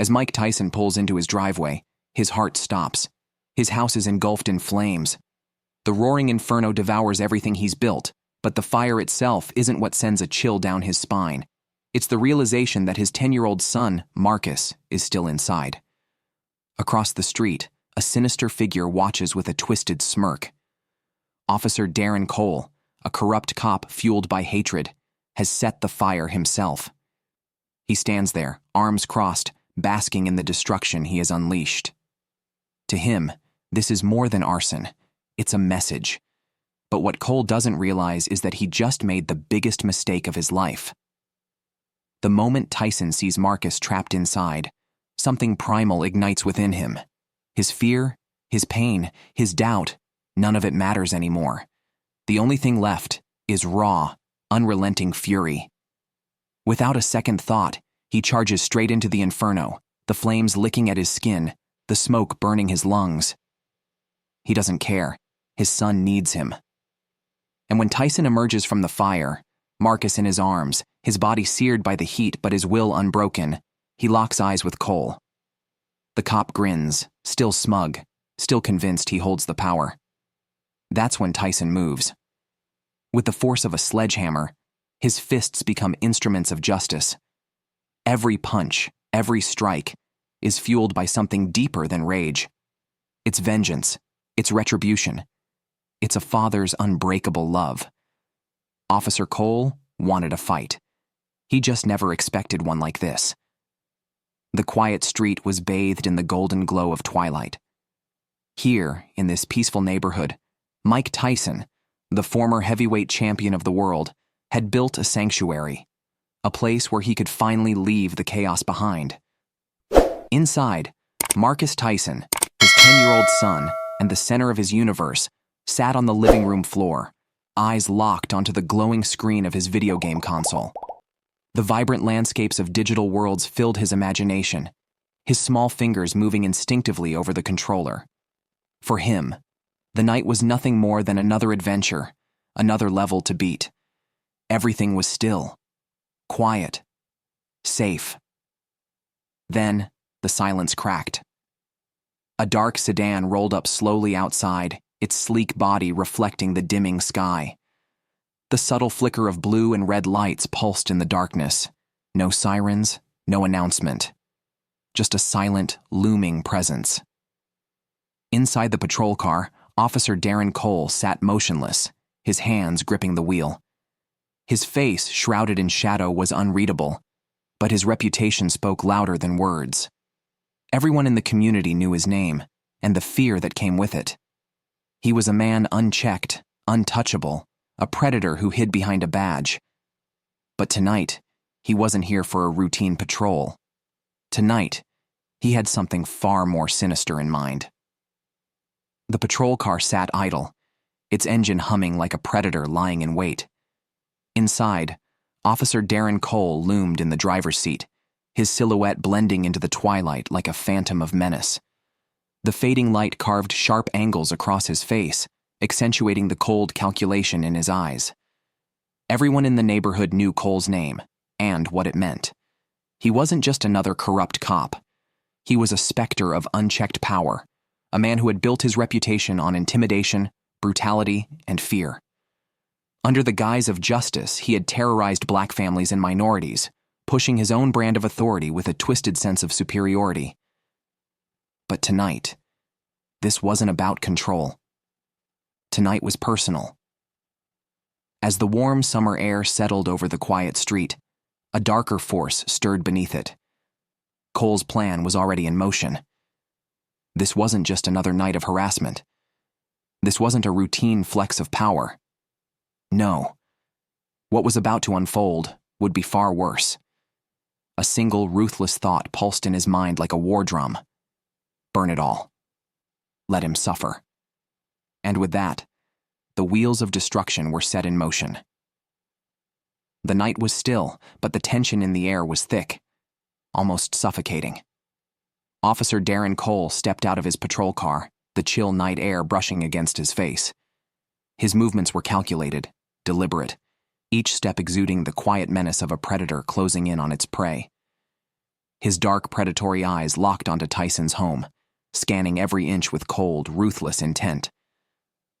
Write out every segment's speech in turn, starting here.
As Mike Tyson pulls into his driveway, his heart stops. His house is engulfed in flames. The roaring inferno devours everything he's built, but the fire itself isn't what sends a chill down his spine. It's the realization that his 10-year-old son, Marcus, is still inside. Across the street, a sinister figure watches with a twisted smirk. Officer Darren Cole, a corrupt cop fueled by hatred, has set the fire himself. He stands there, arms crossed, basking in the destruction he has unleashed. To him, this is more than arson. It's a message. But what Cole doesn't realize is that he just made the biggest mistake of his life. The moment Tyson sees Marcus trapped inside, something primal ignites within him. His fear, his pain, his doubt, none of it matters anymore. The only thing left is raw, unrelenting fury. Without a second thought, he charges straight into the inferno, the flames licking at his skin, the smoke burning his lungs. He doesn't care. His son needs him. And when Tyson emerges from the fire, Marcus in his arms, his body seared by the heat but his will unbroken, he locks eyes with Cole. The cop grins, still smug, still convinced he holds the power. That's when Tyson moves. With the force of a sledgehammer, his fists become instruments of justice. Every punch, every strike, is fueled by something deeper than rage. It's vengeance. It's retribution. It's a father's unbreakable love. Officer Cole wanted a fight. He just never expected one like this. The quiet street was bathed in the golden glow of twilight. Here, in this peaceful neighborhood, Mike Tyson, the former heavyweight champion of the world, had built a sanctuary, a place where he could finally leave the chaos behind. Inside, Marcus Tyson, his 10-year-old son, and the center of his universe, sat on the living room floor, eyes locked onto the glowing screen of his video game console. The vibrant landscapes of digital worlds filled his imagination, his small fingers moving instinctively over the controller. For him, the night was nothing more than another adventure, another level to beat. Everything was still, quiet, safe. Then, the silence cracked. A dark sedan rolled up slowly outside, its sleek body reflecting the dimming sky. The subtle flicker of blue and red lights pulsed in the darkness. No sirens, no announcement. Just a silent, looming presence. Inside the patrol car, Officer Darren Cole sat motionless, his hands gripping the wheel. His face, shrouded in shadow, was unreadable, but his reputation spoke louder than words. Everyone in the community knew his name, and the fear that came with it. He was a man unchecked, untouchable, a predator who hid behind a badge. But tonight, he wasn't here for a routine patrol. Tonight, he had something far more sinister in mind. The patrol car sat idle, its engine humming like a predator lying in wait. Inside, Officer Darren Cole loomed in the driver's seat, his silhouette blending into the twilight like a phantom of menace. The fading light carved sharp angles across his face, accentuating the cold calculation in his eyes. Everyone in the neighborhood knew Cole's name, and what it meant. He wasn't just another corrupt cop. He was a specter of unchecked power, a man who had built his reputation on intimidation, brutality, and fear. Under the guise of justice, he had terrorized black families and minorities, pushing his own brand of authority with a twisted sense of superiority. But tonight, this wasn't about control. Tonight was personal. As the warm summer air settled over the quiet street, a darker force stirred beneath it. Cole's plan was already in motion. This wasn't just another night of harassment. This wasn't a routine flex of power. No. What was about to unfold would be far worse. A single ruthless thought pulsed in his mind like a war drum. Burn it all. Let him suffer. And with that, the wheels of destruction were set in motion. The night was still, but the tension in the air was thick, almost suffocating. Officer Darren Cole stepped out of his patrol car, the chill night air brushing against his face. His movements were calculated, deliberate, each step exuding the quiet menace of a predator closing in on its prey. his dark, predatory eyes locked onto Tyson's home, scanning every inch with cold, ruthless intent.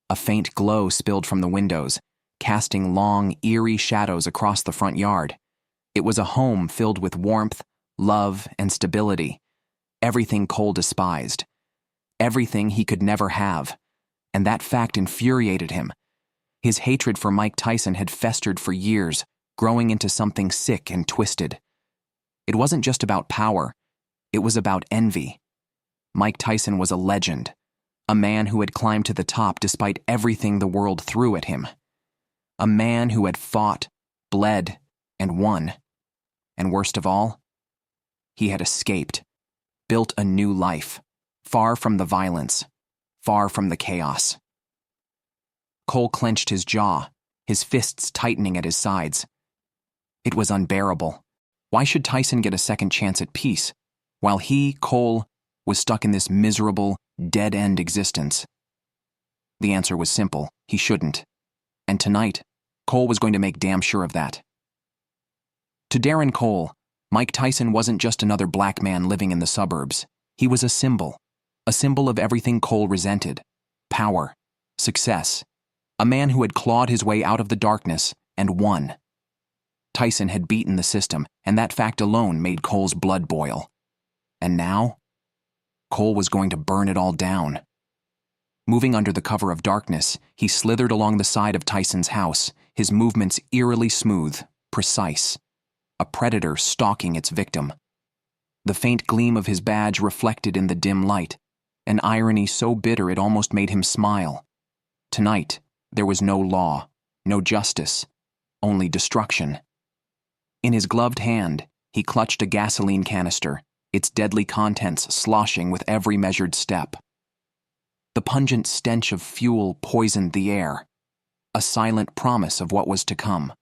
A faint glow spilled from the windows, casting long, eerie shadows across the front yard. It was a home filled with warmth, love, and stability. Everything Cole despised. Everything he could never have. And that fact infuriated him. His hatred for Mike Tyson had festered for years, growing into something sick and twisted. It wasn't just about power. It was about envy. Mike Tyson was a legend, a man who had climbed to the top despite everything the world threw at him. A man who had fought, bled, and won. And worst of all, he had escaped, built a new life, far from the violence, far from the chaos. Cole clenched his jaw, his fists tightening at his sides. It was unbearable. Why should Tyson get a second chance at peace, while he, Cole, was stuck in this miserable, dead-end existence? The answer was simple: he shouldn't. And tonight, Cole was going to make damn sure of that. To Darren Cole, Mike Tyson wasn't just another black man living in the suburbs. He was a symbol of everything Cole resented: power, success, a man who had clawed his way out of the darkness and won. Tyson had beaten the system, and that fact alone made Cole's blood boil. And now, Cole was going to burn it all down. Moving under the cover of darkness, he slithered along the side of Tyson's house, his movements eerily smooth, precise. A predator stalking its victim. The faint gleam of his badge reflected in the dim light, an irony so bitter it almost made him smile. Tonight, there was no law, no justice, only destruction. In his gloved hand, he clutched a gasoline canister, its deadly contents sloshing with every measured step. The pungent stench of fuel poisoned the air, a silent promise of what was to come.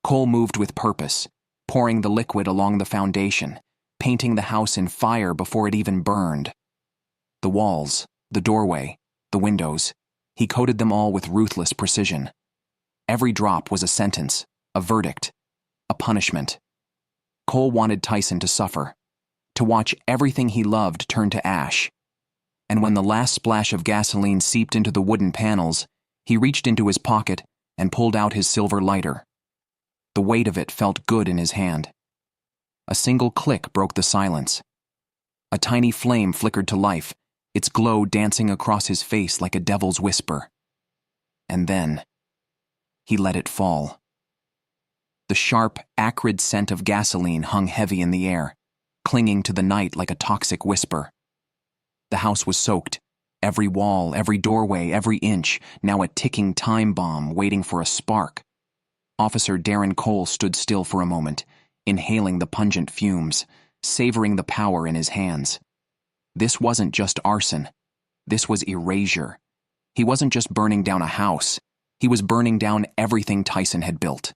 Cole moved with purpose, pouring the liquid along the foundation, painting the house in fire before it even burned. The walls, the doorway, the windows, he coated them all with ruthless precision. Every drop was a sentence, a verdict, a punishment. Cole wanted Tyson to suffer, to watch everything he loved turn to ash. And when the last splash of gasoline seeped into the wooden panels, he reached into his pocket and pulled out his silver lighter. The weight of it felt good in his hand. A single click broke the silence. A tiny flame flickered to life, its glow dancing across his face like a devil's whisper. And then, he let it fall. The sharp, acrid scent of gasoline hung heavy in the air, clinging to the night like a toxic whisper. The house was soaked, every wall, every doorway, every inch, now a ticking time bomb waiting for a spark. Officer Darren Cole stood still for a moment, inhaling the pungent fumes, savoring the power in his hands. This wasn't just arson. This was erasure. He wasn't just burning down a house. He was burning down everything Tyson had built.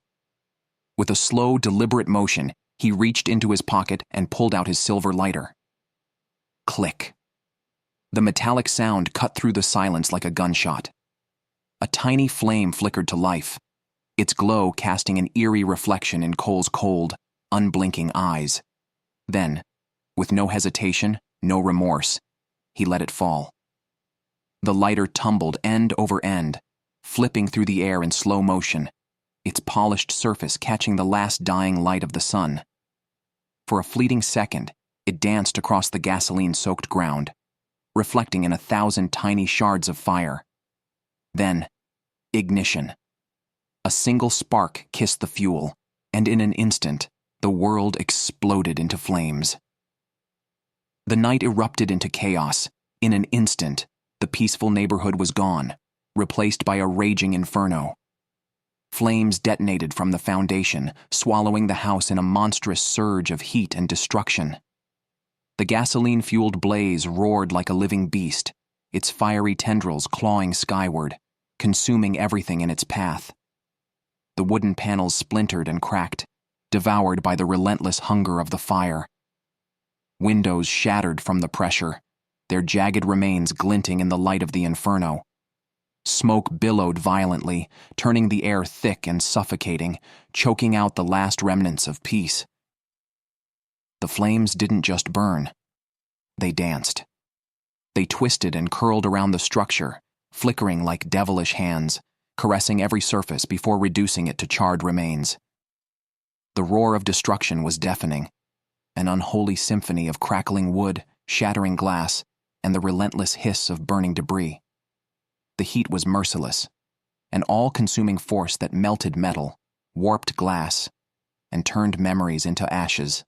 With a slow, deliberate motion, he reached into his pocket and pulled out his silver lighter. Click. The metallic sound cut through the silence like a gunshot. A tiny flame flickered to life, its glow casting an eerie reflection in Cole's cold, unblinking eyes. Then, with no hesitation, no remorse, he let it fall. The lighter tumbled end over end, flipping through the air in slow motion, its polished surface catching the last dying light of the sun. For a fleeting second, it danced across the gasoline-soaked ground, reflecting in 1,000 tiny shards of fire. Then, ignition. A single spark kissed the fuel, and in an instant, the world exploded into flames. The night erupted into chaos. In an instant, the peaceful neighborhood was gone, replaced by a raging inferno. Flames detonated from the foundation, swallowing the house in a monstrous surge of heat and destruction. The gasoline-fueled blaze roared like a living beast, its fiery tendrils clawing skyward, consuming everything in its path. The wooden panels splintered and cracked, devoured by the relentless hunger of the fire. Windows shattered from the pressure, their jagged remains glinting in the light of the inferno. Smoke billowed violently, turning the air thick and suffocating, choking out the last remnants of peace. The flames didn't just burn. They danced. They twisted and curled around the structure, flickering like devilish hands, caressing every surface before reducing it to charred remains. The roar of destruction was deafening, an unholy symphony of crackling wood, shattering glass, and the relentless hiss of burning debris. The heat was merciless, an all-consuming force that melted metal, warped glass, and turned memories into ashes.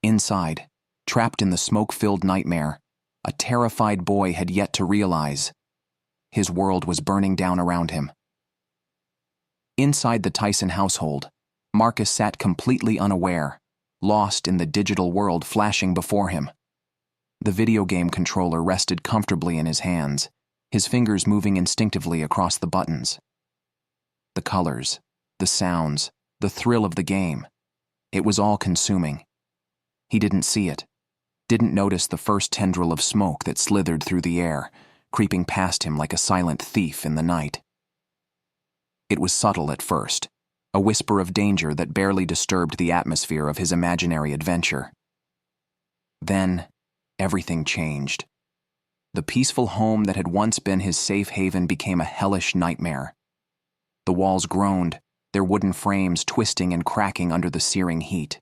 Inside, trapped in the smoke-filled nightmare, a terrified boy had yet to realize his world was burning down around him. Inside the Tyson household, Marcus sat completely unaware, lost in the digital world flashing before him. The video game controller rested comfortably in his hands, his fingers moving instinctively across the buttons. The colors, the sounds, the thrill of the game, it was all consuming. He didn't see it, didn't notice the first tendril of smoke that slithered through the air, creeping past him like a silent thief in the night. It was subtle at first, a whisper of danger that barely disturbed the atmosphere of his imaginary adventure. Then, everything changed. The peaceful home that had once been his safe haven became a hellish nightmare. The walls groaned, their wooden frames twisting and cracking under the searing heat.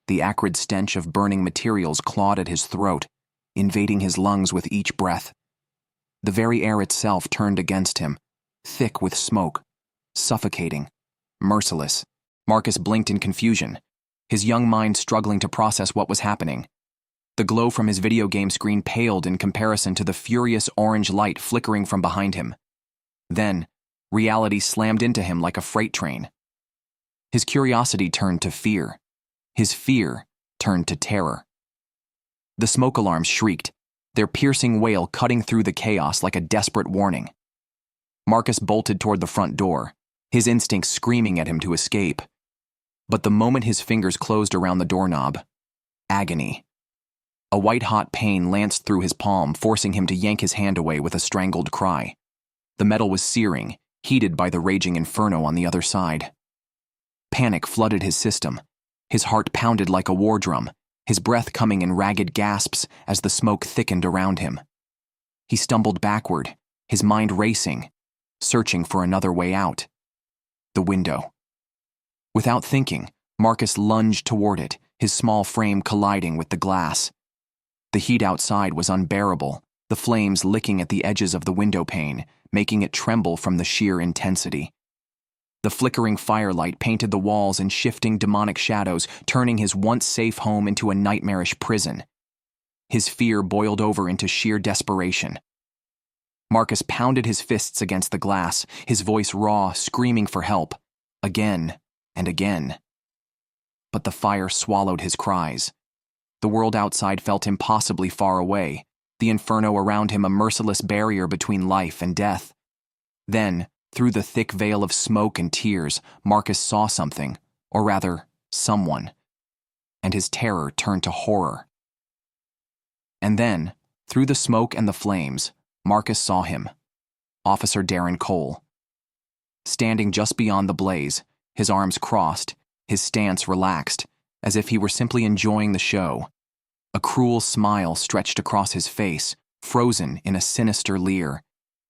The acrid stench of burning materials clawed at his throat, invading his lungs with each breath. The very air itself turned against him, thick with smoke, suffocating, merciless. Marcus blinked in confusion, his young mind struggling to process what was happening. The glow from his video game screen paled in comparison to the furious orange light flickering from behind him. Then, reality slammed into him like a freight train. His curiosity turned to fear. His fear turned to terror. The smoke alarms shrieked, their piercing wail cutting through the chaos like a desperate warning. Marcus bolted toward the front door, his instincts screaming at him to escape. But the moment his fingers closed around the doorknob, agony. A white-hot pain lanced through his palm, forcing him to yank his hand away with a strangled cry. The metal was searing, heated by the raging inferno on the other side. Panic flooded his system. His heart pounded like a war drum, his breath coming in ragged gasps as the smoke thickened around him. He stumbled backward, his mind racing, searching for another way out. The window. Without thinking, Marcus lunged toward it, his small frame colliding with the glass. The heat outside was unbearable, the flames licking at the edges of the window pane, making it tremble from the sheer intensity. The flickering firelight painted the walls in shifting demonic shadows, turning his once safe home into a nightmarish prison. His fear boiled over into sheer desperation. Marcus pounded his fists against the glass, his voice raw, screaming for help, again and again. But the fire swallowed his cries. The world outside felt impossibly far away, the inferno around him a merciless barrier between life and death. Then, through the thick veil of smoke and tears, Marcus saw something, or rather, someone, and his terror turned to horror. And then, through the smoke and the flames, Marcus saw him, Officer Darren Cole. Standing just beyond the blaze, his arms crossed, his stance relaxed, as if he were simply enjoying the show. A cruel smile stretched across his face, frozen in a sinister leer.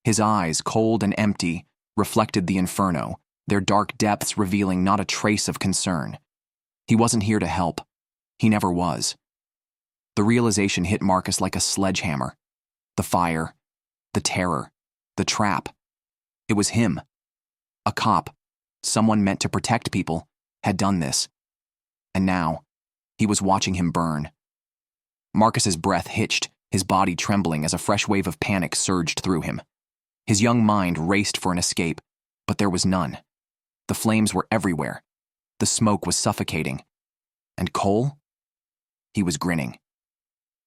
His eyes, cold and empty, reflected the inferno, their dark depths revealing not a trace of concern. He wasn't here to help. He never was. The realization hit Marcus like a sledgehammer. The fire, the terror, the trap. It was him. A cop, someone meant to protect people, had done this. And now, he was watching him burn. Marcus's breath hitched, his body trembling as a fresh wave of panic surged through him. His young mind raced for an escape, but there was none. The flames were everywhere. The smoke was suffocating. And Cole? He was grinning.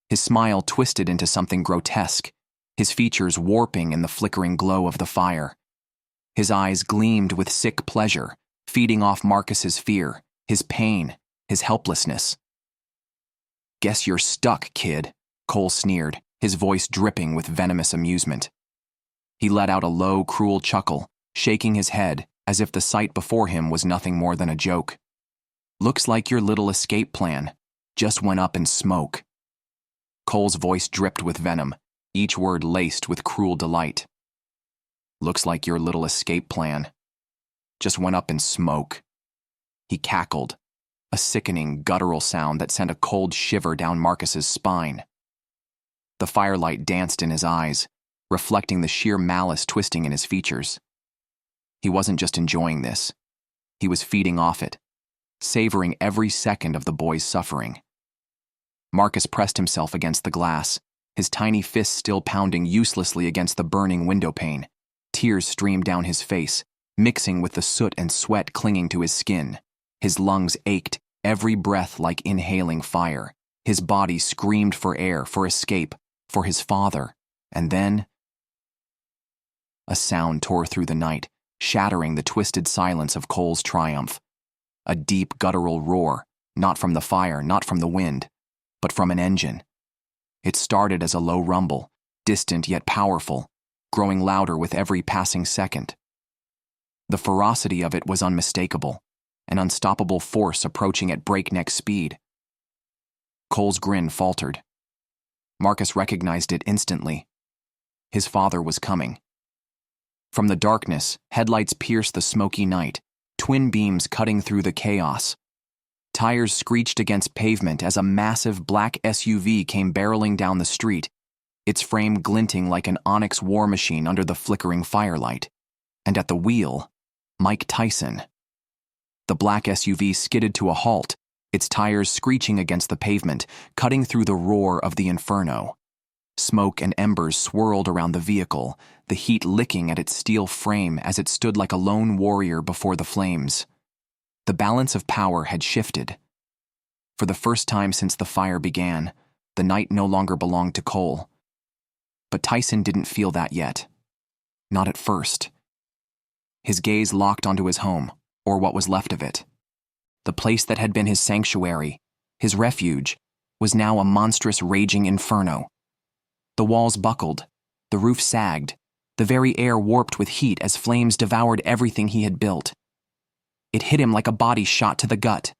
His smile twisted into something grotesque, his features warping in the flickering glow of the fire. His eyes gleamed with sick pleasure, feeding off Marcus's fear, his pain, his helplessness. "Guess you're stuck, kid," Cole sneered, his voice dripping with venomous amusement. He let out a low, cruel chuckle, shaking his head as if the sight before him was nothing more than a joke. Looks like your little escape plan just went up in smoke. Cole's voice dripped with venom, each word laced with cruel delight. Looks like your little escape plan just went up in smoke. He cackled, a sickening, guttural sound that sent a cold shiver down Marcus's spine. The firelight danced in his eyes, reflecting the sheer malice twisting in his features. He wasn't just enjoying this. He was feeding off it, savoring every second of the boy's suffering. Marcus pressed himself against the glass, his tiny fists still pounding uselessly against the burning windowpane. Tears streamed down his face, mixing with the soot and sweat clinging to his skin. His lungs ached, every breath like inhaling fire. His body screamed for air, for escape, for his father. And then a sound tore through the night, shattering the twisted silence of Cole's triumph. A deep guttural roar, not from the fire, not from the wind, but from an engine. It started as a low rumble, distant yet powerful, growing louder with every passing second. The ferocity of it was unmistakable, an unstoppable force approaching at breakneck speed. Cole's grin faltered. Marcus recognized it instantly. His father was coming. From the darkness, headlights pierced the smoky night, twin beams cutting through the chaos. Tires screeched against pavement as a massive black SUV came barreling down the street, its frame glinting like an onyx war machine under the flickering firelight. And at the wheel, Mike Tyson. The black SUV skidded to a halt, its tires screeching against the pavement, cutting through the roar of the inferno. Smoke and embers swirled around the vehicle, the heat licking at its steel frame as it stood like a lone warrior before the flames. The balance of power had shifted. For the first time since the fire began, the night no longer belonged to Cole. But Tyson didn't feel that yet. Not at first. His gaze locked onto his home, or what was left of it. The place that had been his sanctuary, his refuge, was now a monstrous raging inferno. The walls buckled, the roof sagged, the very air warped with heat as flames devoured everything he had built. It hit him like a body shot to the gut.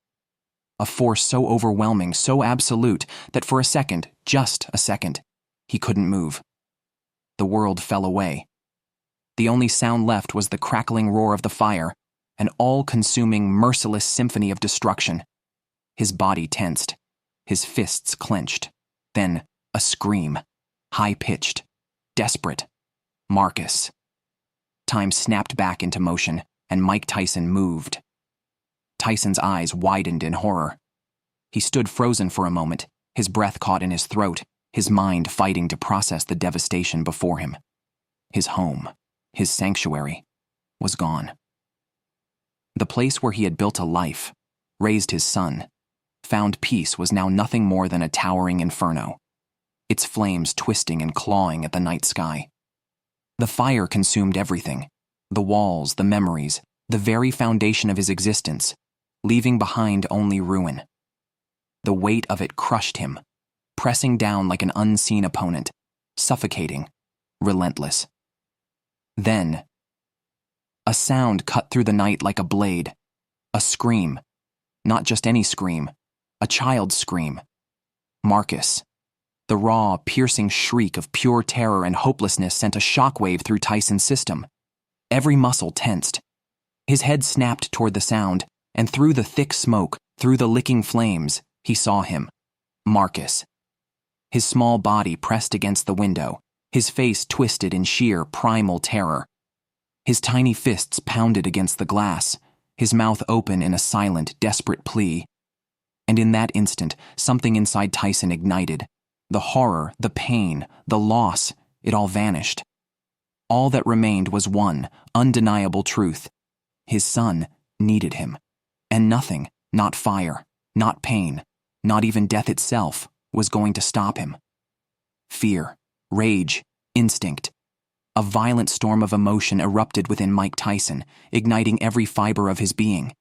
A force so overwhelming, so absolute, that for a second, just a second, he couldn't move. The world fell away. The only sound left was the crackling roar of the fire, an all-consuming, merciless symphony of destruction. His body tensed, his fists clenched. Then, a scream, high-pitched, desperate. Marcus. Time snapped back into motion, and Mike Tyson moved. Tyson's eyes widened in horror. He stood frozen for a moment, his breath caught in his throat, his mind fighting to process the devastation before him. His home, his sanctuary, was gone. The place where he had built a life, raised his son, found peace was now nothing more than a towering inferno, its flames twisting and clawing at the night sky. The fire consumed everything, the walls, the memories, the very foundation of his existence, leaving behind only ruin. The weight of it crushed him, pressing down like an unseen opponent, suffocating, relentless. Then, a sound cut through the night like a blade, a scream, not just any scream, a child's scream. Marcus. The raw, piercing shriek of pure terror and hopelessness sent a shockwave through Tyson's system. Every muscle tensed. His head snapped toward the sound, and through the thick smoke, through the licking flames, he saw him. Marcus. His small body pressed against the window, his face twisted in sheer, primal terror. His tiny fists pounded against the glass, his mouth open in a silent, desperate plea. And in that instant, something inside Tyson ignited. The horror, the pain, the loss, it all vanished. All that remained was one undeniable truth. His son needed him. And nothing, not fire, not pain, not even death itself, was going to stop him. Fear, rage, instinct. A violent storm of emotion erupted within Mike Tyson, igniting every fiber of his being.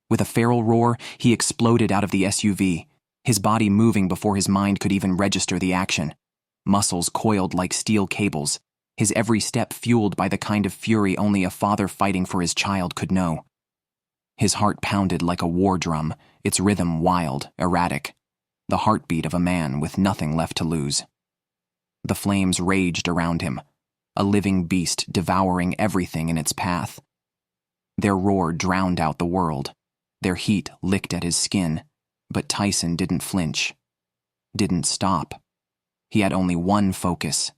With a feral roar, he exploded out of the SUV, his body moving before his mind could even register the action. Muscles coiled like steel cables, his every step fueled by the kind of fury only a father fighting for his child could know. His heart pounded like a war drum, its rhythm wild, erratic, the heartbeat of a man with nothing left to lose. The flames raged around him, a living beast devouring everything in its path. Their roar drowned out the world. Their heat licked at his skin, but Tyson didn't flinch, didn't stop. He had only one focus.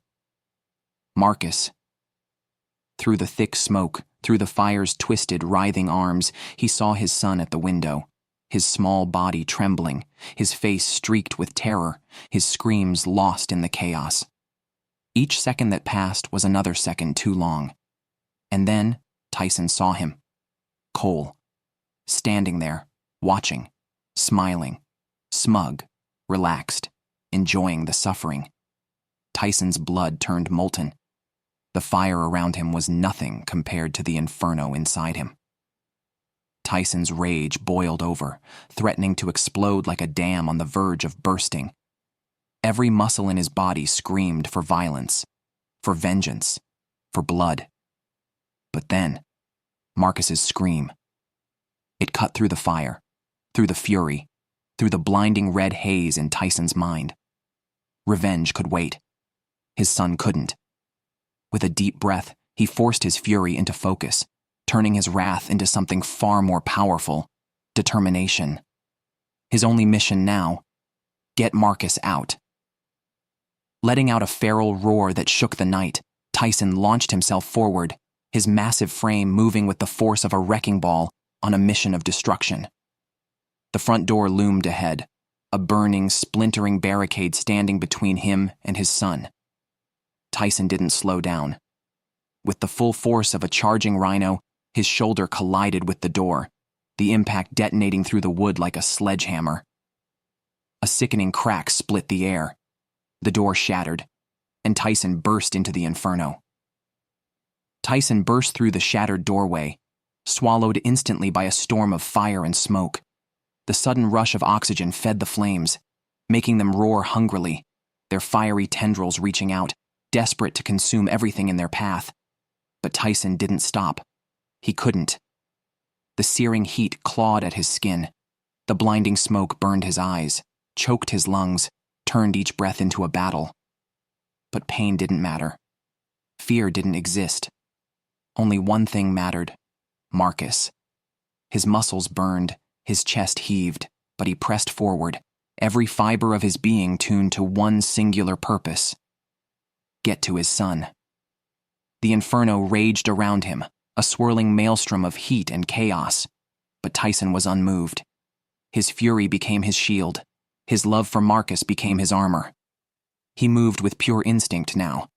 Marcus. Through the thick smoke, through the fire's twisted, writhing arms, he saw his son at the window, his small body trembling, his face streaked with terror, his screams lost in the chaos. Each second that passed was another second too long. And then Tyson saw him. Cole. Standing there, watching, smiling, smug, relaxed, enjoying the suffering. Tyson's blood turned molten. The fire around him was nothing compared to the inferno inside him. Tyson's rage boiled over, threatening to explode like a dam on the verge of bursting. Every muscle in his body screamed for violence, for vengeance, for blood. But then, Marcus's scream. It cut through the fire, through the fury, through the blinding red haze in Tyson's mind. Revenge could wait. His son couldn't. With a deep breath, he forced his fury into focus, turning his wrath into something far more powerful, determination. His only mission now, get Marcus out. Letting out a feral roar that shook the night, Tyson launched himself forward, his massive frame moving with the force of a wrecking ball on a mission of destruction. The front door loomed ahead, a burning, splintering barricade standing between him and his son. Tyson didn't slow down. With the full force of a charging rhino, his shoulder collided with the door, the impact detonating through the wood like a sledgehammer. A sickening crack split the air. The door shattered, and Tyson burst into the inferno. Tyson burst through the shattered doorway, swallowed instantly by a storm of fire and smoke. The sudden rush of oxygen fed the flames, making them roar hungrily, their fiery tendrils reaching out, desperate to consume everything in their path. But Tyson didn't stop. He couldn't. The searing heat clawed at his skin. The blinding smoke burned his eyes, choked his lungs, turned each breath into a battle. But pain didn't matter. Fear didn't exist. Only one thing mattered: Marcus. His muscles burned, his chest heaved, but he pressed forward, every fiber of his being tuned to one singular purpose: get to his son. The inferno raged around him, a swirling maelstrom of heat and chaos, but Tyson was unmoved. His fury became his shield. His love for Marcus became his armor. He moved with pure instinct now,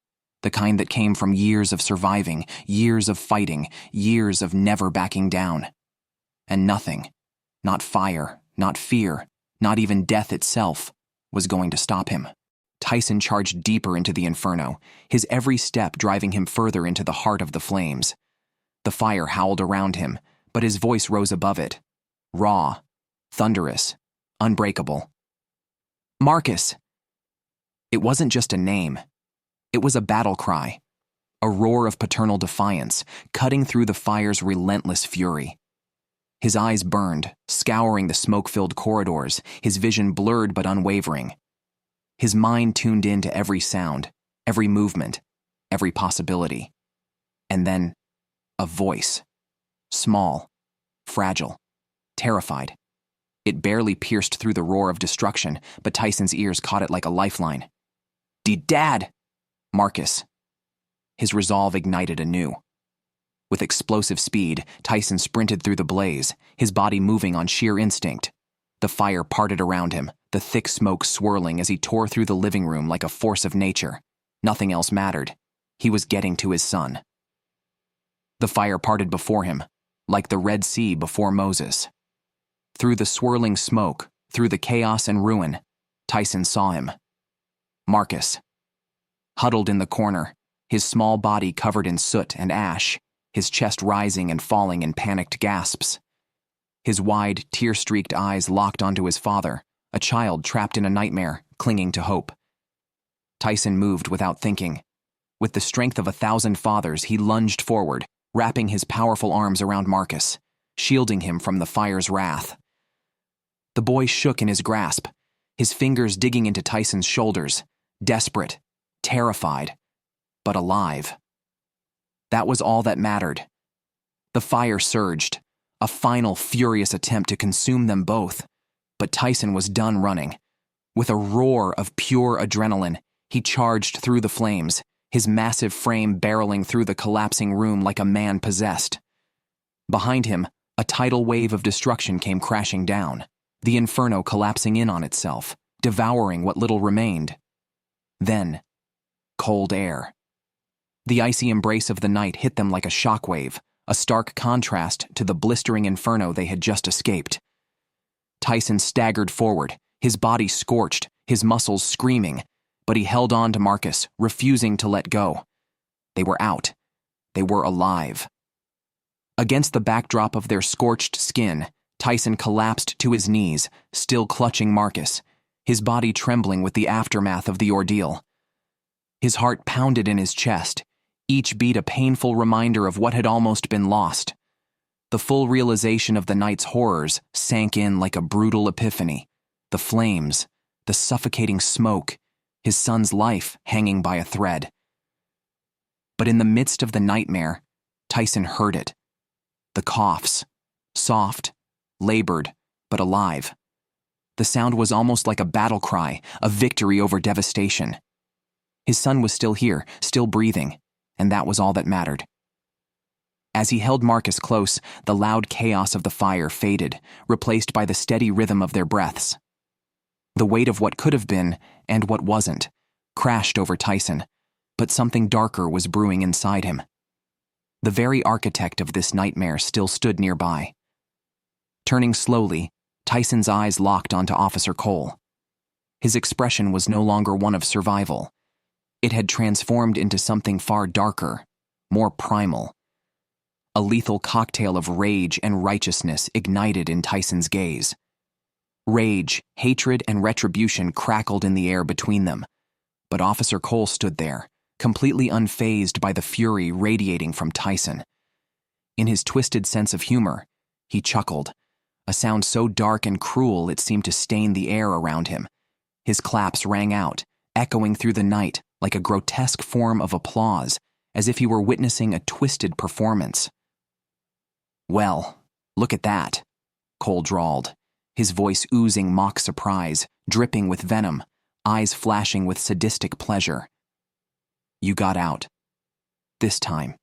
the kind that came from years of surviving, years of fighting, years of never backing down. And nothing, not fire, not fear, not even death itself, was going to stop him. Tyson charged deeper into the inferno, his every step driving him further into the heart of the flames. The fire howled around him, but his voice rose above it, raw, thunderous, unbreakable. Marcus! It wasn't just a name. It was a battle cry, a roar of paternal defiance, cutting through the fire's relentless fury. His eyes burned, scouring the smoke-filled corridors, his vision blurred but unwavering. His mind tuned in to every sound, every movement, every possibility. And then, a voice. Small, fragile, terrified. It barely pierced through the roar of destruction, but Tyson's ears caught it like a lifeline. Dad! Marcus. His resolve ignited anew. With explosive speed, Tyson sprinted through the blaze, his body moving on sheer instinct. The fire parted around him, the thick smoke swirling as he tore through the living room like a force of nature. Nothing else mattered. He was getting to his son. The fire parted before him, like the Red Sea before Moses. Through the swirling smoke, through the chaos and ruin, Tyson saw him. Marcus. Huddled in the corner, his small body covered in soot and ash, his chest rising and falling in panicked gasps. His wide, tear-streaked eyes locked onto his father, a child trapped in a nightmare, clinging to hope. Tyson moved without thinking. With the strength of 1,000 fathers, he lunged forward, wrapping his powerful arms around Marcus. shielding him from the fire's wrath. The boy shook in his grasp, his fingers digging into Tyson's shoulders, desperate, terrified, but alive. That was all that mattered. The fire surged, a final furious attempt to consume them both, but Tyson was done running. With a roar of pure adrenaline, he charged through the flames, his massive frame barreling through the collapsing room like a man possessed. Behind him, a tidal wave of destruction came crashing down, the inferno collapsing in on itself, devouring what little remained. Then, cold air. The icy embrace of the night hit them like a shockwave, a stark contrast to the blistering inferno they had just escaped. Tyson staggered forward, his body scorched, his muscles screaming, but he held on to Marcus, refusing to let go. They were out. They were alive. Against the backdrop of their scorched skin, Tyson collapsed to his knees, still clutching Marcus, his body trembling with the aftermath of the ordeal. His heart pounded in his chest, each beat a painful reminder of what had almost been lost. The full realization of the night's horrors sank in like a brutal epiphany. The flames, the suffocating smoke, his son's life hanging by a thread. But in the midst of the nightmare, Tyson heard it. The coughs, soft, labored, but alive. The sound was almost like a battle cry, a victory over devastation. His son was still here, still breathing, and that was all that mattered. As he held Marcus close, the loud chaos of the fire faded, replaced by the steady rhythm of their breaths. The weight of what could have been, and what wasn't, crashed over Tyson, but something darker was brewing inside him. The very architect of this nightmare still stood nearby. Turning slowly, Tyson's eyes locked onto Officer Cole. His expression was no longer one of survival. It had transformed into something far darker, more primal. A lethal cocktail of rage and righteousness ignited in Tyson's gaze. Rage, hatred, and retribution crackled in the air between them, but Officer Cole stood there, completely unfazed by the fury radiating from Tyson. In his twisted sense of humor, he chuckled, a sound so dark and cruel it seemed to stain the air around him. His claps rang out, echoing through the night like a grotesque form of applause, as if he were witnessing a twisted performance. "Well, look at that," Cole drawled, his voice oozing mock surprise, dripping with venom, eyes flashing with sadistic pleasure. "You got out. This time."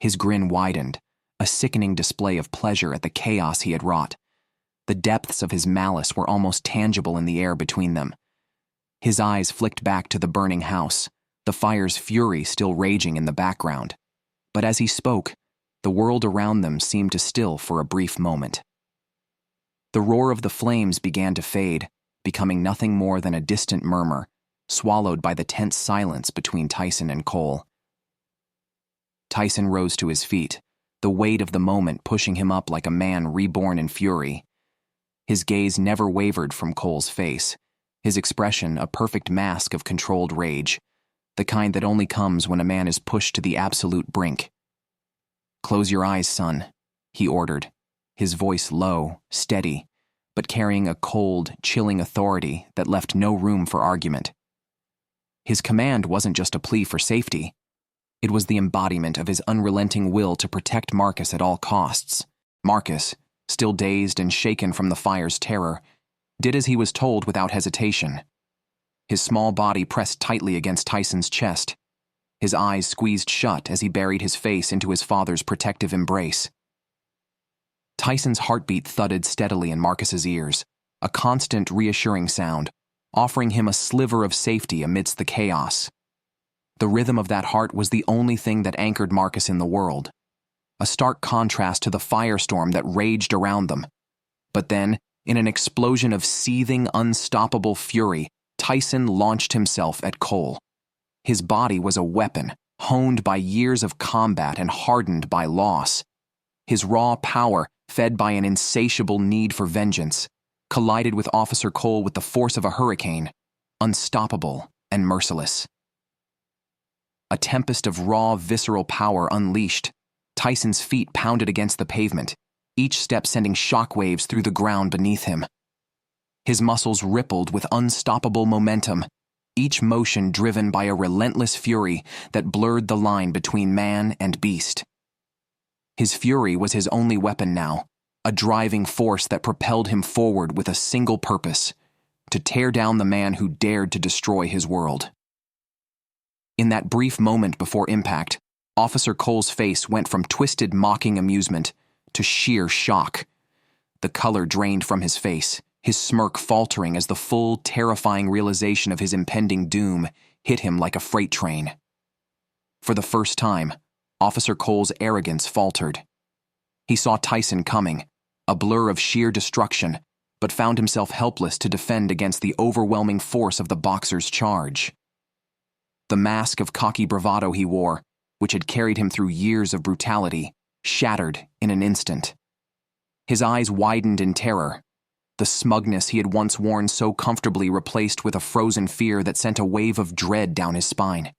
His grin widened, a sickening display of pleasure at the chaos he had wrought. The depths of his malice were almost tangible in the air between them. His eyes flicked back to the burning house, the fire's fury still raging in the background. But as he spoke, the world around them seemed to still for a brief moment. The roar of the flames began to fade, becoming nothing more than a distant murmur, swallowed by the tense silence between Tyson and Cole. Tyson rose to his feet, the weight of the moment pushing him up like a man reborn in fury. His gaze never wavered from Cole's face, his expression a perfect mask of controlled rage, the kind that only comes when a man is pushed to the absolute brink. "Close your eyes, son," he ordered, his voice low, steady, but carrying a cold, chilling authority that left no room for argument. His command wasn't just a plea for safety. It was the embodiment of his unrelenting will to protect Marcus at all costs. Marcus, still dazed and shaken from the fire's terror, did as he was told without hesitation. His small body pressed tightly against Tyson's chest. His eyes squeezed shut as he buried his face into his father's protective embrace. Tyson's heartbeat thudded steadily in Marcus's ears, a constant reassuring sound, offering him a sliver of safety amidst the chaos. The rhythm of that heart was the only thing that anchored Marcus in the world, a stark contrast to the firestorm that raged around them. But then, in an explosion of seething, unstoppable fury, Tyson launched himself at Cole. His body was a weapon, honed by years of combat and hardened by loss. His raw power, fed by an insatiable need for vengeance, collided with Officer Cole with the force of a hurricane, unstoppable and merciless. A tempest of raw, visceral power unleashed, Tyson's feet pounded against the pavement, each step sending shockwaves through the ground beneath him. His muscles rippled with unstoppable momentum, each motion driven by a relentless fury that blurred the line between man and beast. His fury was his only weapon now, a driving force that propelled him forward with a single purpose: to tear down the man who dared to destroy his world. In that brief moment before impact, Officer Cole's face went from twisted, mocking amusement to sheer shock. The color drained from his face, his smirk faltering as the full, terrifying realization of his impending doom hit him like a freight train. For the first time, Officer Cole's arrogance faltered. He saw Tyson coming, a blur of sheer destruction, but found himself helpless to defend against the overwhelming force of the boxer's charge. The mask of cocky bravado he wore, which had carried him through years of brutality, shattered in an instant. His eyes widened in terror, the smugness he had once worn so comfortably replaced with a frozen fear that sent a wave of dread down his spine.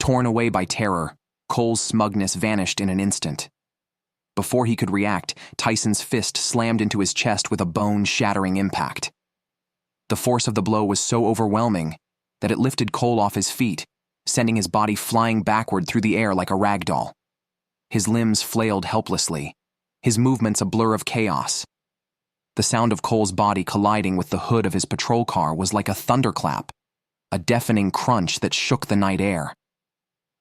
Torn away by terror, Cole's smugness vanished in an instant. Before he could react, Tyson's fist slammed into his chest with a bone-shattering impact. The force of the blow was so overwhelming that it lifted Cole off his feet, sending his body flying backward through the air like a rag doll. His limbs flailed helplessly, his movements a blur of chaos. The sound of Cole's body colliding with the hood of his patrol car was like a thunderclap, a deafening crunch that shook the night air.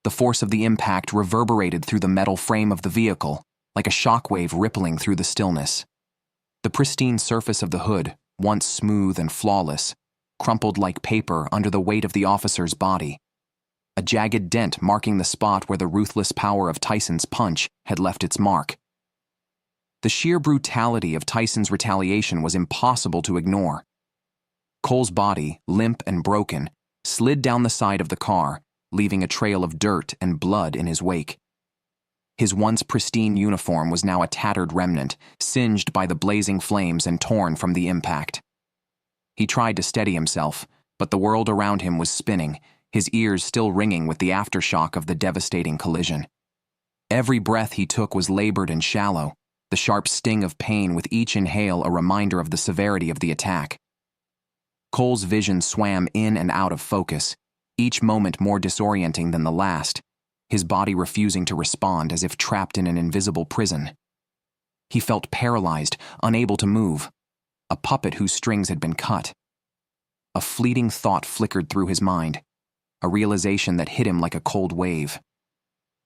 The force of the impact reverberated through the metal frame of the vehicle, like a shockwave rippling through the stillness. The pristine surface of the hood, once smooth and flawless, crumpled like paper under the weight of the officer's body, a jagged dent marking the spot where the ruthless power of Tyson's punch had left its mark. The sheer brutality of Tyson's retaliation was impossible to ignore. Cole's body, limp and broken, slid down the side of the car, leaving a trail of dirt and blood in his wake. His once pristine uniform was now a tattered remnant, singed by the blazing flames and torn from the impact. He tried to steady himself, but the world around him was spinning, his ears still ringing with the aftershock of the devastating collision. Every breath he took was labored and shallow, the sharp sting of pain with each inhale a reminder of the severity of the attack. Cole's vision swam in and out of focus, each moment more disorienting than the last, his body refusing to respond as if trapped in an invisible prison. He felt paralyzed, unable to move, a puppet whose strings had been cut. A fleeting thought flickered through his mind, a realization that hit him like a cold wave.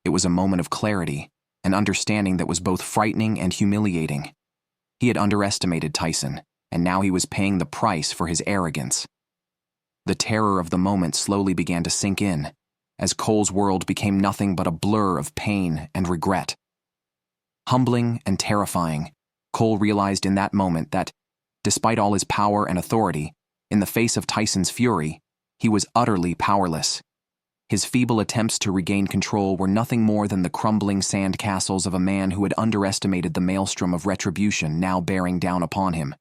It was a moment of clarity, an understanding that was both frightening and humiliating. He had underestimated Tyson, and now he was paying the price for his arrogance. The terror of the moment slowly began to sink in, as Cole's world became nothing but a blur of pain and regret. Humbling and terrifying, Cole realized in that moment that, despite all his power and authority, in the face of Tyson's fury, he was utterly powerless. His feeble attempts to regain control were nothing more than the crumbling sand castles of a man who had underestimated the maelstrom of retribution now bearing down upon him.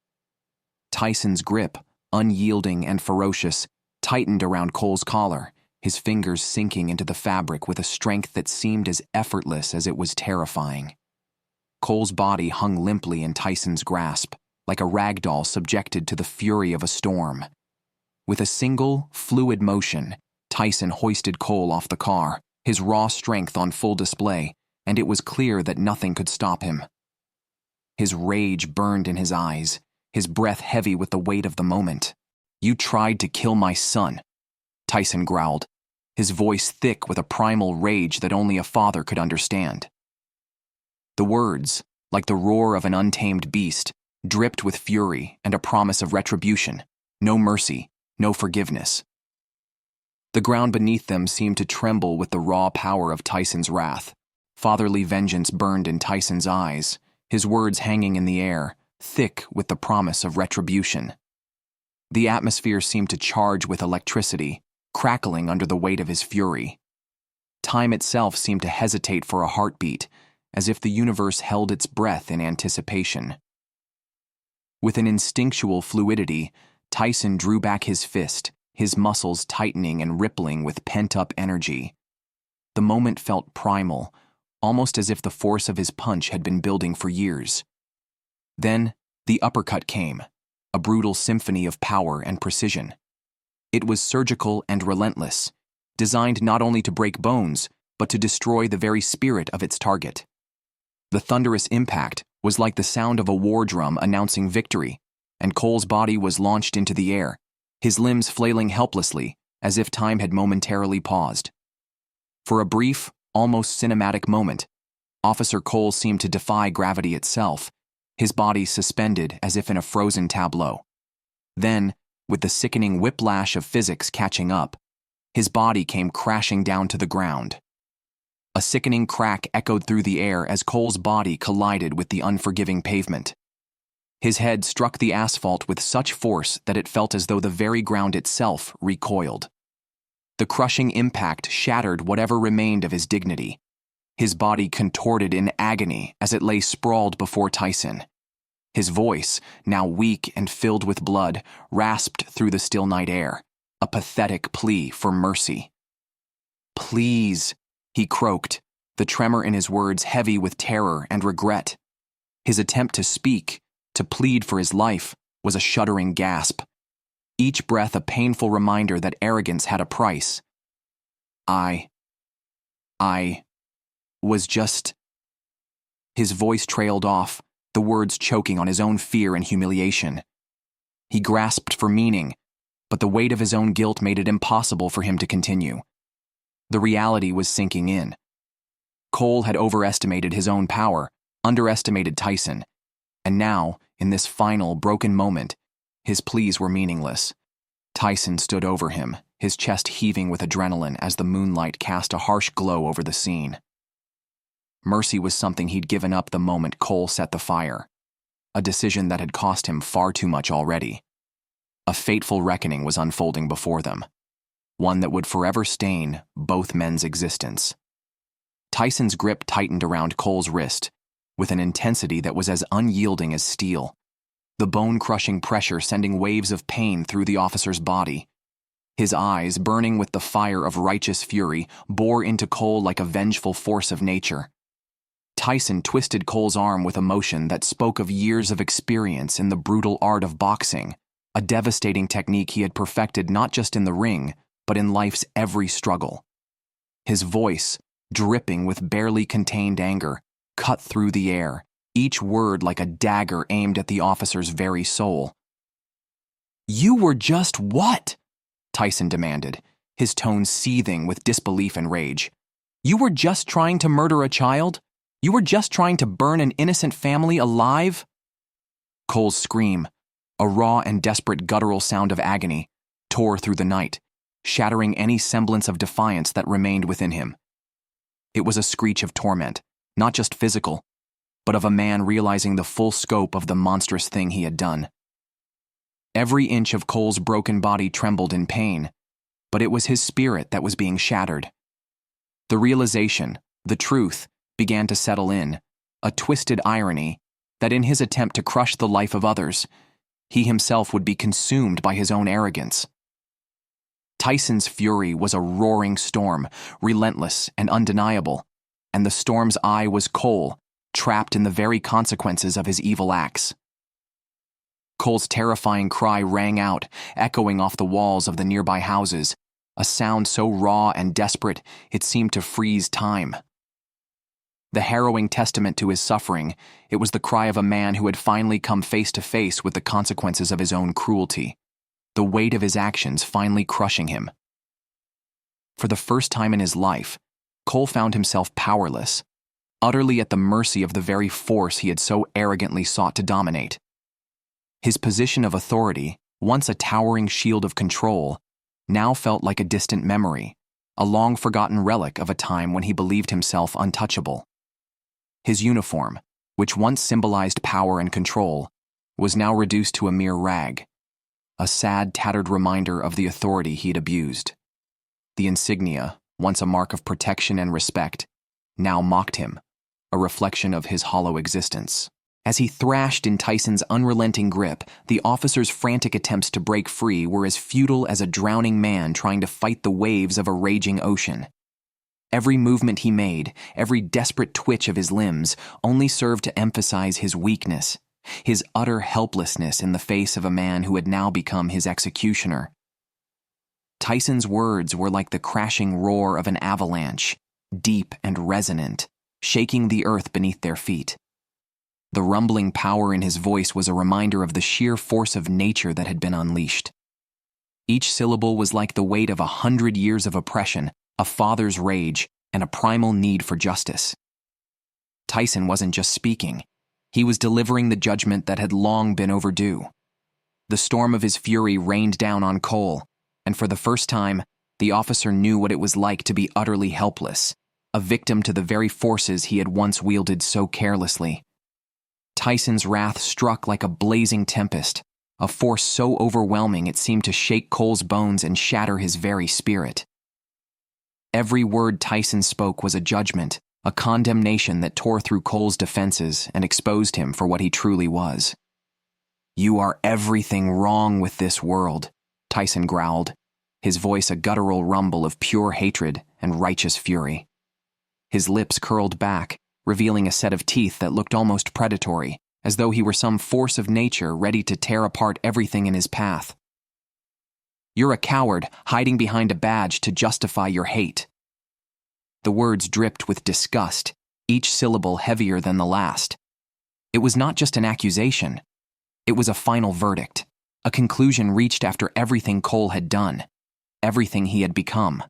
Tyson's grip, unyielding and ferocious, tightened around Cole's collar, his fingers sinking into the fabric with a strength that seemed as effortless as it was terrifying. Cole's body hung limply in Tyson's grasp, like a rag doll subjected to the fury of a storm. With a single, fluid motion, Tyson hoisted Cole off the car, his raw strength on full display, and it was clear that nothing could stop him. His rage burned in his eyes, his breath heavy with the weight of the moment. "You tried to kill my son," Tyson growled, his voice thick with a primal rage that only a father could understand. The words, like the roar of an untamed beast, dripped with fury and a promise of retribution, no mercy, no forgiveness. The ground beneath them seemed to tremble with the raw power of Tyson's wrath. Fatherly vengeance burned in Tyson's eyes, his words hanging in the air, thick with the promise of retribution. The atmosphere seemed to charge with electricity, crackling under the weight of his fury. Time itself seemed to hesitate for a heartbeat, as if the universe held its breath in anticipation. With an instinctual fluidity, Tyson drew back his fist, his muscles tightening and rippling with pent-up energy. The moment felt primal, almost as if the force of his punch had been building for years. Then, the uppercut came, a brutal symphony of power and precision. It was surgical and relentless, designed not only to break bones, but to destroy the very spirit of its target. The thunderous impact was like the sound of a war drum announcing victory, and Cole's body was launched into the air, his limbs flailing helplessly, as if time had momentarily paused. For a brief, almost cinematic moment, Officer Cole seemed to defy gravity itself, his body suspended as if in a frozen tableau. Then, with the sickening whiplash of physics catching up, his body came crashing down to the ground. A sickening crack echoed through the air as Cole's body collided with the unforgiving pavement. His head struck the asphalt with such force that it felt as though the very ground itself recoiled. The crushing impact shattered whatever remained of his dignity. His body contorted in agony as it lay sprawled before Tyson. His voice, now weak and filled with blood, rasped through the still night air, a pathetic plea for mercy. "Please," he croaked, the tremor in his words heavy with terror and regret. His attempt to speak, to plead for his life, was a shuddering gasp. Each breath a painful reminder that arrogance had a price. I was just... His voice trailed off, the words choking on his own fear and humiliation. He grasped for meaning, but the weight of his own guilt made it impossible for him to continue. The reality was sinking in. Cole had overestimated his own power, underestimated Tyson, and now, in this final, broken moment, his pleas were meaningless. Tyson stood over him, his chest heaving with adrenaline as the moonlight cast a harsh glow over the scene. Mercy was something he'd given up the moment Cole set the fire, a decision that had cost him far too much already. A fateful reckoning was unfolding before them, one that would forever stain both men's existence. Tyson's grip tightened around Cole's wrist, with an intensity that was as unyielding as steel, the bone-crushing pressure sending waves of pain through the officer's body. His eyes, burning with the fire of righteous fury, bore into Cole like a vengeful force of nature. Tyson twisted Cole's arm with a motion that spoke of years of experience in the brutal art of boxing, a devastating technique he had perfected not just in the ring, but in life's every struggle. His voice, dripping with barely contained anger, cut through the air, each word like a dagger aimed at the officer's very soul. "You were just what?" Tyson demanded, his tone seething with disbelief and rage. "You were just trying to murder a child? You were just trying to burn an innocent family alive?" Cole's scream, a raw and desperate guttural sound of agony, tore through the night, shattering any semblance of defiance that remained within him. It was a screech of torment, not just physical, but of a man realizing the full scope of the monstrous thing he had done. Every inch of Cole's broken body trembled in pain, but it was his spirit that was being shattered. The realization, the truth, began to settle in, a twisted irony that in his attempt to crush the life of others, he himself would be consumed by his own arrogance. Tyson's fury was a roaring storm, relentless and undeniable, and the storm's eye was Cole, trapped in the very consequences of his evil acts. Cole's terrifying cry rang out, echoing off the walls of the nearby houses, a sound so raw and desperate it seemed to freeze time. The harrowing testament to his suffering, it was the cry of a man who had finally come face to face with the consequences of his own cruelty, the weight of his actions finally crushing him. For the first time in his life, Cole found himself powerless, utterly at the mercy of the very force he had so arrogantly sought to dominate. His position of authority, once a towering shield of control, now felt like a distant memory, a long-forgotten relic of a time when he believed himself untouchable. His uniform, which once symbolized power and control, was now reduced to a mere rag, a sad, tattered reminder of the authority he'd abused. The insignia, once a mark of protection and respect, now mocked him, a reflection of his hollow existence. As he thrashed in Tyson's unrelenting grip, the officer's frantic attempts to break free were as futile as a drowning man trying to fight the waves of a raging ocean. Every movement he made, every desperate twitch of his limbs, only served to emphasize his weakness, his utter helplessness in the face of a man who had now become his executioner. Tyson's words were like the crashing roar of an avalanche, deep and resonant, shaking the earth beneath their feet. The rumbling power in his voice was a reminder of the sheer force of nature that had been unleashed. Each syllable was like the weight of 100 years of oppression, a father's rage, and a primal need for justice. Tyson wasn't just speaking. He was delivering the judgment that had long been overdue. The storm of his fury rained down on Cole, and for the first time, the officer knew what it was like to be utterly helpless, a victim to the very forces he had once wielded so carelessly. Tyson's wrath struck like a blazing tempest, a force so overwhelming it seemed to shake Cole's bones and shatter his very spirit. Every word Tyson spoke was a judgment, a condemnation that tore through Cole's defenses and exposed him for what he truly was. "You are everything wrong with this world," Tyson growled, his voice a guttural rumble of pure hatred and righteous fury. His lips curled back, revealing a set of teeth that looked almost predatory, as though he were some force of nature ready to tear apart everything in his path. "You're a coward, hiding behind a badge to justify your hate." The words dripped with disgust, each syllable heavier than the last. It was not just an accusation. It was a final verdict, a conclusion reached after everything Cole had done, everything he had become.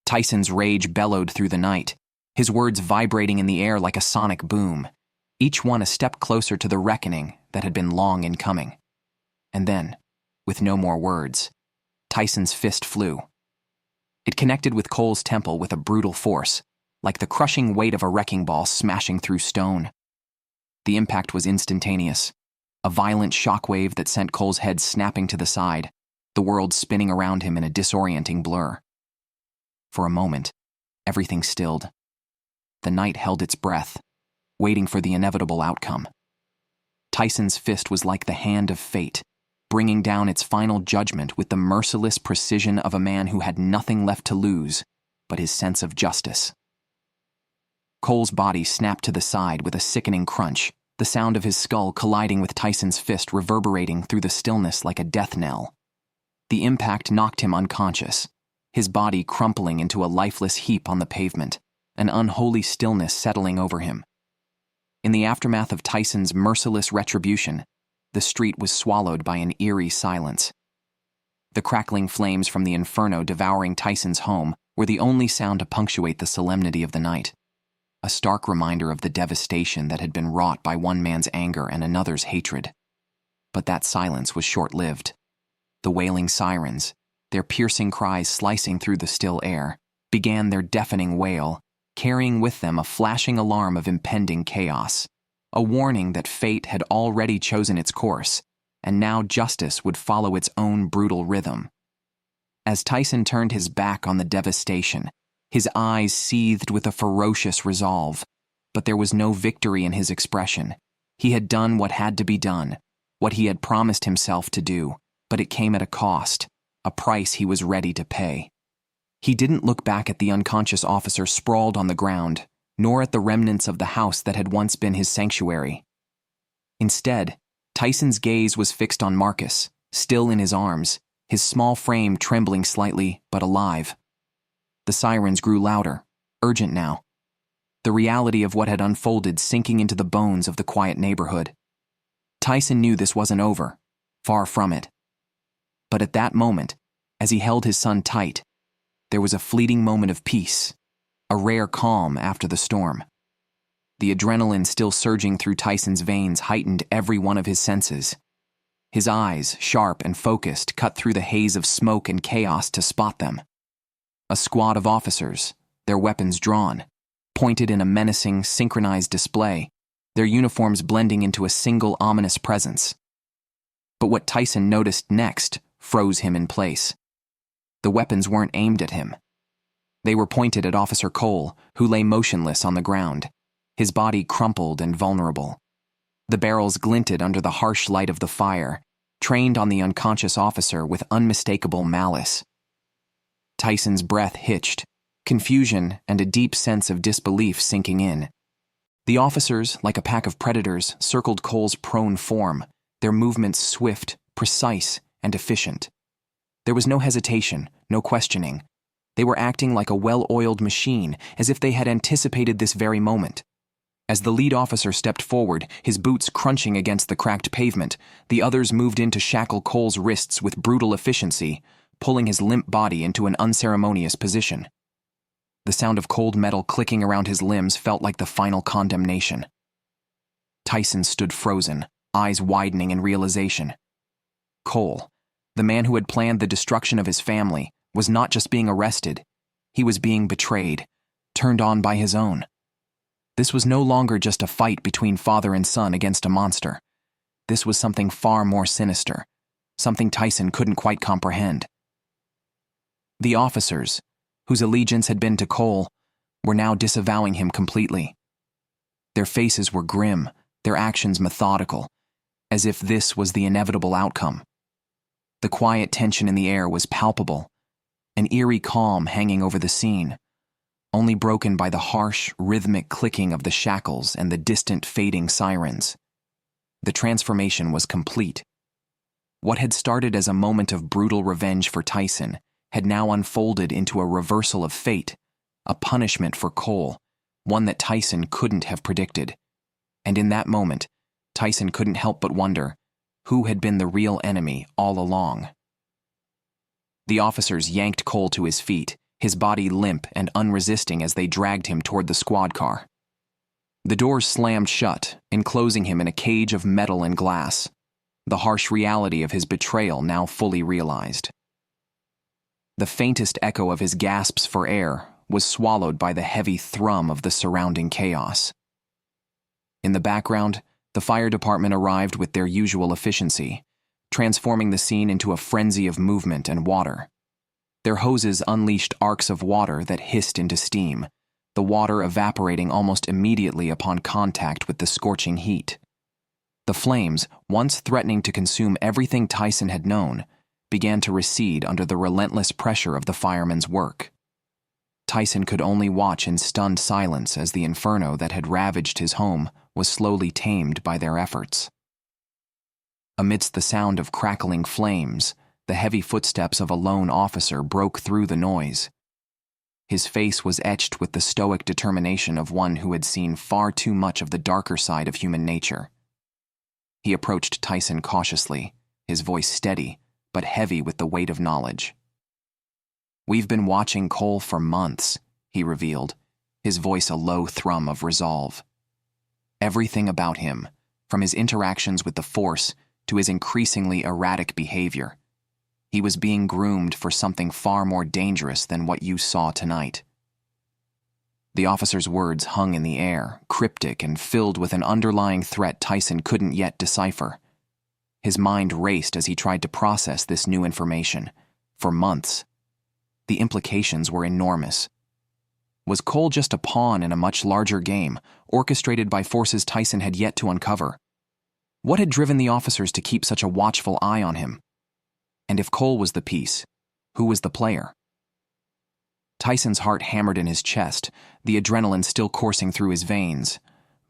Tyson's rage bellowed through the night, his words vibrating in the air like a sonic boom, each one a step closer to the reckoning that had been long in coming. And then, with no more words, Tyson's fist flew. It connected with Cole's temple with a brutal force, like the crushing weight of a wrecking ball smashing through stone. The impact was instantaneous, a violent shockwave that sent Cole's head snapping to the side, the world spinning around him in a disorienting blur. For a moment, everything stilled. The night held its breath, waiting for the inevitable outcome. Tyson's fist was like the hand of fate, bringing down its final judgment with the merciless precision of a man who had nothing left to lose but his sense of justice. Cole's body snapped to the side with a sickening crunch, the sound of his skull colliding with Tyson's fist reverberating through the stillness like a death knell. The impact knocked him unconscious, his body crumpling into a lifeless heap on the pavement, an unholy stillness settling over him. In the aftermath of Tyson's merciless retribution, the street was swallowed by an eerie silence. The crackling flames from the inferno devouring Tyson's home were the only sound to punctuate the solemnity of the night, a stark reminder of the devastation that had been wrought by one man's anger and another's hatred. But that silence was short-lived. The wailing sirens, their piercing cries slicing through the still air, began their deafening wail, carrying with them a flashing alarm of impending chaos, a warning that fate had already chosen its course, and now justice would follow its own brutal rhythm. As Tyson turned his back on the devastation, his eyes seethed with a ferocious resolve, but there was no victory in his expression. He had done what had to be done, what he had promised himself to do, but it came at a cost, a price he was ready to pay. He didn't look back at the unconscious officer sprawled on the ground, nor at the remnants of the house that had once been his sanctuary. Instead, Tyson's gaze was fixed on Marcus, still in his arms, his small frame trembling slightly but alive. The sirens grew louder, urgent now, the reality of what had unfolded sinking into the bones of the quiet neighborhood. Tyson knew this wasn't over, far from it. But at that moment, as he held his son tight, there was a fleeting moment of peace, a rare calm after the storm. The adrenaline still surging through Tyson's veins heightened every one of his senses. His eyes, sharp and focused, cut through the haze of smoke and chaos to spot them. A squad of officers, their weapons drawn, pointed in a menacing, synchronized display, their uniforms blending into a single ominous presence. But what Tyson noticed next froze him in place. The weapons weren't aimed at him. They were pointed at Officer Cole, who lay motionless on the ground, his body crumpled and vulnerable. The barrels glinted under the harsh light of the fire, trained on the unconscious officer with unmistakable malice. Tyson's breath hitched, confusion and a deep sense of disbelief sinking in. The officers, like a pack of predators, circled Cole's prone form, their movements swift, precise, and efficient. There was no hesitation, no questioning. They were acting like a well-oiled machine, as if they had anticipated this very moment. As the lead officer stepped forward, his boots crunching against the cracked pavement, the others moved in to shackle Cole's wrists with brutal efficiency, pulling his limp body into an unceremonious position. The sound of cold metal clicking around his limbs felt like the final condemnation. Tyson stood frozen, eyes widening in realization. Cole, the man who had planned the destruction of his family, was not just being arrested. He was being betrayed, turned on by his own. This was no longer just a fight between father and son against a monster. This was something far more sinister, something Tyson couldn't quite comprehend. The officers, whose allegiance had been to Cole, were now disavowing him completely. Their faces were grim, their actions methodical, as if this was the inevitable outcome. The quiet tension in the air was palpable, an eerie calm hanging over the scene, only broken by the harsh, rhythmic clicking of the shackles and the distant fading sirens. The transformation was complete. What had started as a moment of brutal revenge for Tyson had now unfolded into a reversal of fate, a punishment for Cole, one that Tyson couldn't have predicted. And in that moment, Tyson couldn't help but wonder, who had been the real enemy all along? The officers yanked Cole to his feet, his body limp and unresisting as they dragged him toward the squad car. The doors slammed shut, enclosing him in a cage of metal and glass, the harsh reality of his betrayal now fully realized. The faintest echo of his gasps for air was swallowed by the heavy thrum of the surrounding chaos. In the background, the fire department arrived with their usual efficiency, transforming the scene into a frenzy of movement and water. Their hoses unleashed arcs of water that hissed into steam, the water evaporating almost immediately upon contact with the scorching heat. The flames, once threatening to consume everything Tyson had known, began to recede under the relentless pressure of the firemen's work. Tyson could only watch in stunned silence as the inferno that had ravaged his home was slowly tamed by their efforts. Amidst the sound of crackling flames, the heavy footsteps of a lone officer broke through the noise. His face was etched with the stoic determination of one who had seen far too much of the darker side of human nature. He approached Tyson cautiously, his voice steady, but heavy with the weight of knowledge. "We've been watching Cole for months," he revealed, his voice a low thrum of resolve. Everything about him, from his interactions with the Force to his increasingly erratic behavior, he was being groomed for something far more dangerous than what you saw tonight. The officer's words hung in the air, cryptic and filled with an underlying threat Tyson couldn't yet decipher. His mind raced as he tried to process this new information. For months. The implications were enormous. Was Cole just a pawn in a much larger game, orchestrated by forces Tyson had yet to uncover? What had driven the officers to keep such a watchful eye on him? And if Cole was the piece, who was the player? Tyson's heart hammered in his chest, the adrenaline still coursing through his veins,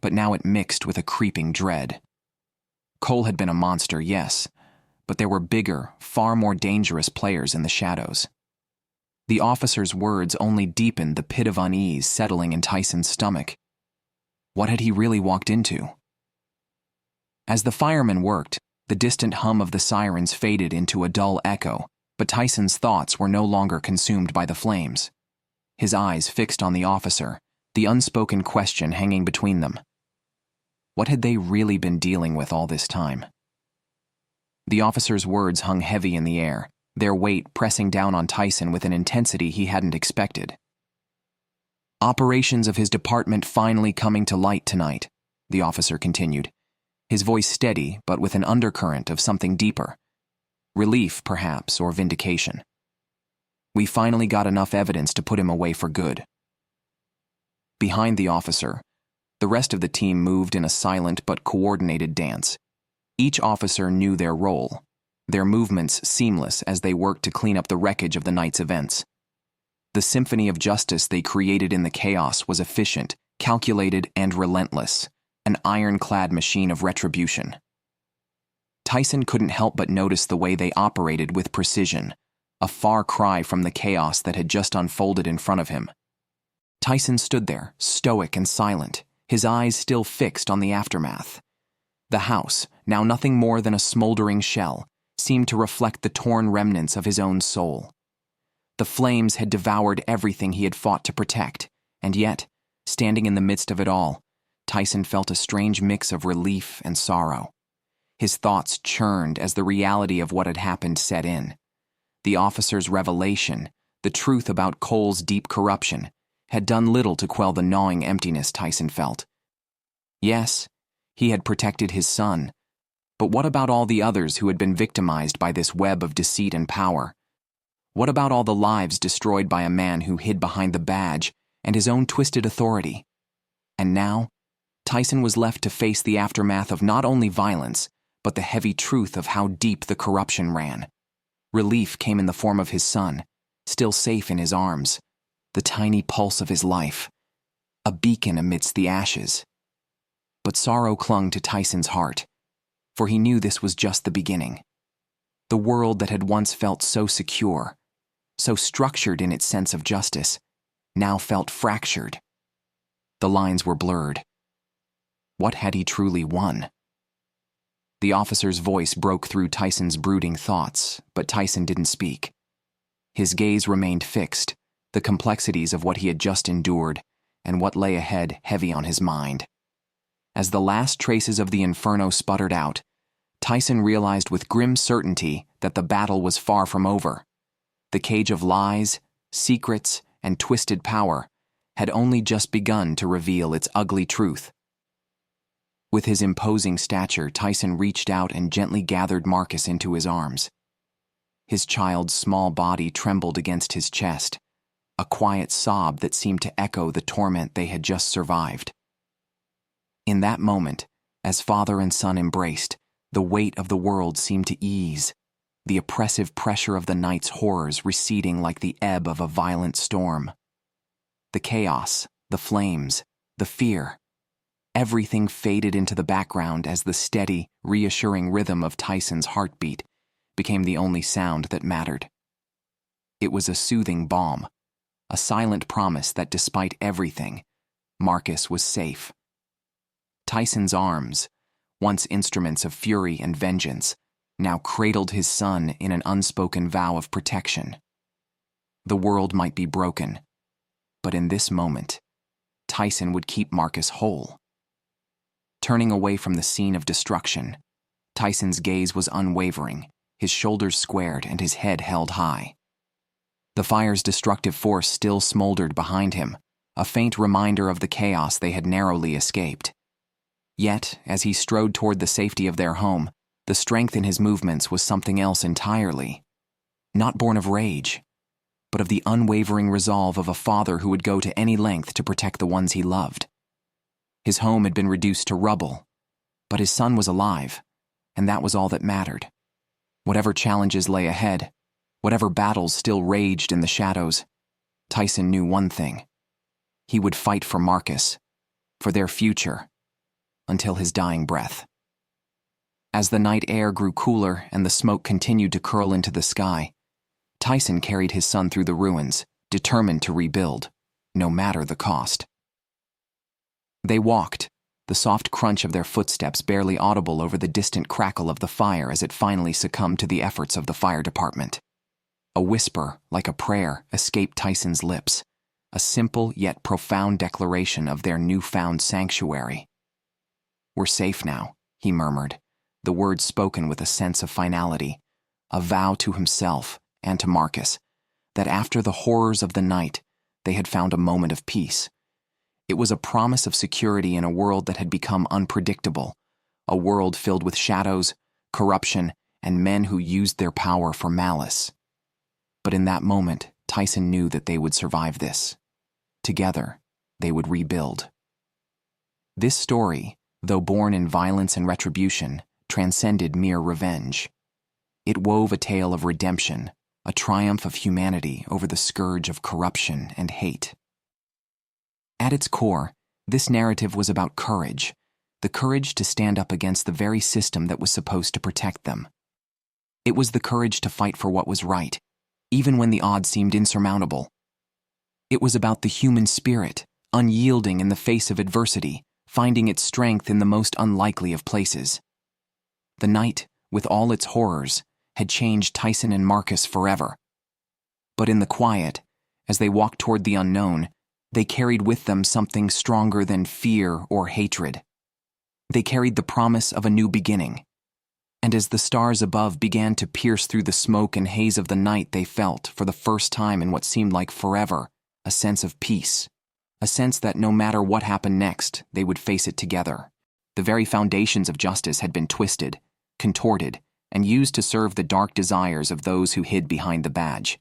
but now it mixed with a creeping dread. Cole had been a monster, yes, but there were bigger, far more dangerous players in the shadows. The officer's words only deepened the pit of unease settling in Tyson's stomach. What had he really walked into? As the firemen worked, the distant hum of the sirens faded into a dull echo, but Tyson's thoughts were no longer consumed by the flames. His eyes fixed on the officer, the unspoken question hanging between them. What had they really been dealing with all this time? The officer's words hung heavy in the air, their weight pressing down on Tyson with an intensity he hadn't expected. "Operations of his department finally coming to light tonight," the officer continued, his voice steady but with an undercurrent of something deeper. Relief, perhaps, or vindication. "We finally got enough evidence to put him away for good." Behind the officer, the rest of the team moved in a silent but coordinated dance. Each officer knew their role, their movements seamless as they worked to clean up the wreckage of the night's events. The symphony of justice they created in the chaos was efficient, calculated, and relentless, an ironclad machine of retribution. Tyson couldn't help but notice the way they operated with precision, a far cry from the chaos that had just unfolded in front of him. Tyson stood there, stoic and silent, his eyes still fixed on the aftermath. The house, now nothing more than a smoldering shell, seemed to reflect the torn remnants of his own soul. The flames had devoured everything he had fought to protect, and yet, standing in the midst of it all, Tyson felt a strange mix of relief and sorrow. His thoughts churned as the reality of what had happened set in. The officer's revelation, the truth about Cole's deep corruption, had done little to quell the gnawing emptiness Tyson felt. Yes, he had protected his son, but what about all the others who had been victimized by this web of deceit and power? What about all the lives destroyed by a man who hid behind the badge and his own twisted authority? And now, Tyson was left to face the aftermath of not only violence, but the heavy truth of how deep the corruption ran. Relief came in the form of his son, still safe in his arms, the tiny pulse of his life, a beacon amidst the ashes. But sorrow clung to Tyson's heart, for he knew this was just the beginning. The world that had once felt so secure, so structured in its sense of justice, now felt fractured. The lines were blurred. What had he truly won? The officer's voice broke through Tyson's brooding thoughts, but Tyson didn't speak. His gaze remained fixed, the complexities of what he had just endured and what lay ahead heavy on his mind. As the last traces of the inferno sputtered out, Tyson realized with grim certainty that the battle was far from over. The cage of lies, secrets, and twisted power had only just begun to reveal its ugly truth. With his imposing stature, Tyson reached out and gently gathered Marcus into his arms. His child's small body trembled against his chest, a quiet sob that seemed to echo the torment they had just survived. In that moment, as father and son embraced, the weight of the world seemed to ease, the oppressive pressure of the night's horrors receding like the ebb of a violent storm. The chaos, the flames, the fear, everything faded into the background as the steady, reassuring rhythm of Tyson's heartbeat became the only sound that mattered. It was a soothing balm, a silent promise that despite everything, Marcus was safe. Tyson's arms, once instruments of fury and vengeance, now cradled his son in an unspoken vow of protection. The world might be broken, but in this moment, Tyson would keep Marcus whole. Turning away from the scene of destruction, Tyson's gaze was unwavering, his shoulders squared and his head held high. The fire's destructive force still smoldered behind him, a faint reminder of the chaos they had narrowly escaped. Yet, as he strode toward the safety of their home, the strength in his movements was something else entirely. Not born of rage, but of the unwavering resolve of a father who would go to any length to protect the ones he loved. His home had been reduced to rubble, but his son was alive, and that was all that mattered. Whatever challenges lay ahead, whatever battles still raged in the shadows, Tyson knew one thing. He would fight for Marcus, for their future, until his dying breath. As the night air grew cooler and the smoke continued to curl into the sky, Tyson carried his son through the ruins, determined to rebuild, no matter the cost. They walked, the soft crunch of their footsteps barely audible over the distant crackle of the fire as it finally succumbed to the efforts of the fire department. A whisper, like a prayer, escaped Tyson's lips, a simple yet profound declaration of their newfound sanctuary. "We're safe now," he murmured, the words spoken with a sense of finality, a vow to himself and to Marcus that after the horrors of the night, they had found a moment of peace. It was a promise of security in a world that had become unpredictable, a world filled with shadows, corruption, and men who used their power for malice. But in that moment, Tyson knew that they would survive this. Together, they would rebuild. This story, though born in violence and retribution, transcended mere revenge. It wove a tale of redemption, a triumph of humanity over the scourge of corruption and hate. At its core, this narrative was about courage, the courage to stand up against the very system that was supposed to protect them. It was the courage to fight for what was right, even when the odds seemed insurmountable. It was about the human spirit, unyielding in the face of adversity, finding its strength in the most unlikely of places. The night, with all its horrors, had changed Tyson and Marcus forever. But in the quiet, as they walked toward the unknown, they carried with them something stronger than fear or hatred. They carried the promise of a new beginning. And as the stars above began to pierce through the smoke and haze of the night, they felt, for the first time in what seemed like forever, a sense of peace. A sense that no matter what happened next, they would face it together. The very foundations of justice had been twisted, contorted, and used to serve the dark desires of those who hid behind the badge.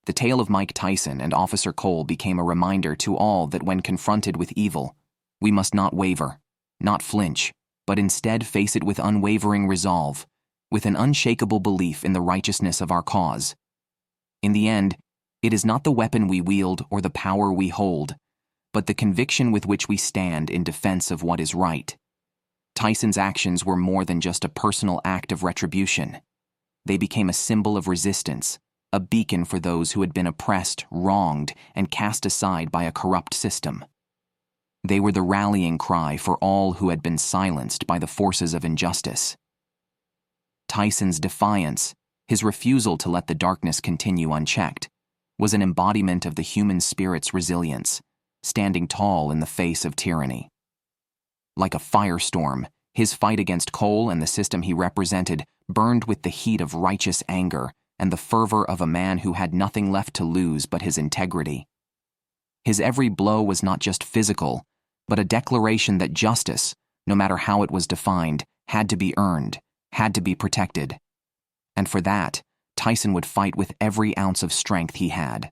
The tale of Mike Tyson and Officer Cole became a reminder to all that when confronted with evil, we must not waver, not flinch, but instead face it with unwavering resolve, with an unshakable belief in the righteousness of our cause. In the end, it is not the weapon we wield or the power we hold, but the conviction with which we stand in defense of what is right. Tyson's actions were more than just a personal act of retribution. They became a symbol of resistance, a beacon for those who had been oppressed, wronged, and cast aside by a corrupt system. They were the rallying cry for all who had been silenced by the forces of injustice. Tyson's defiance, his refusal to let the darkness continue unchecked, was an embodiment of the human spirit's resilience, standing tall in the face of tyranny. Like a firestorm, his fight against Cole and the system he represented burned with the heat of righteous anger and the fervor of a man who had nothing left to lose but his integrity. His every blow was not just physical, but a declaration that justice, no matter how it was defined, had to be earned, had to be protected. And for that, Tyson would fight with every ounce of strength he had.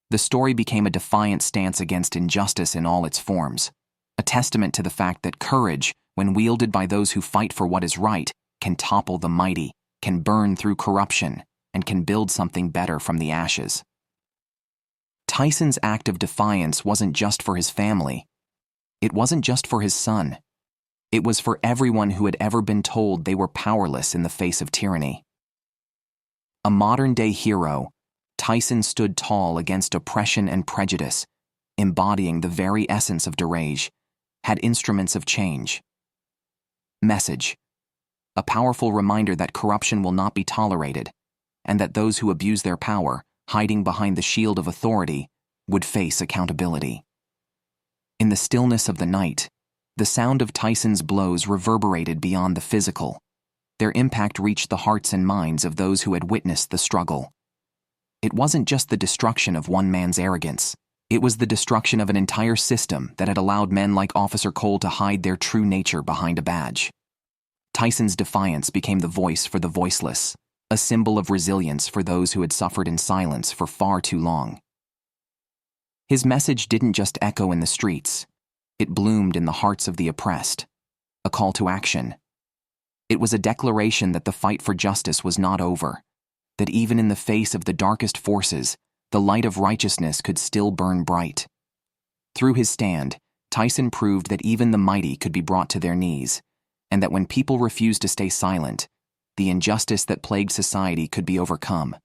The story became a defiant stance against injustice in all its forms, a testament to the fact that courage, when wielded by those who fight for what is right, can topple the mighty, can burn through corruption, and can build something better from the ashes. Tyson's act of defiance wasn't just for his family. It wasn't just for his son. It was for everyone who had ever been told they were powerless in the face of tyranny. A modern-day hero, Tyson stood tall against oppression and prejudice, embodying the very essence of Derage, had instruments of change. Message: a powerful reminder that corruption will not be tolerated, and that those who abuse their power, hiding behind the shield of authority, would face accountability. In the stillness of the night, the sound of Tyson's blows reverberated beyond the physical. Their impact reached the hearts and minds of those who had witnessed the struggle. It wasn't just the destruction of one man's arrogance. It was the destruction of an entire system that had allowed men like Officer Cole to hide their true nature behind a badge. Tyson's defiance became the voice for the voiceless, a symbol of resilience for those who had suffered in silence for far too long. His message didn't just echo in the streets. It bloomed in the hearts of the oppressed, a call to action. It was a declaration that the fight for justice was not over, that even in the face of the darkest forces, the light of righteousness could still burn bright. Through his stand, Tyson proved that even the mighty could be brought to their knees, and that when people refused to stay silent, the injustice that plagued society could be overcome.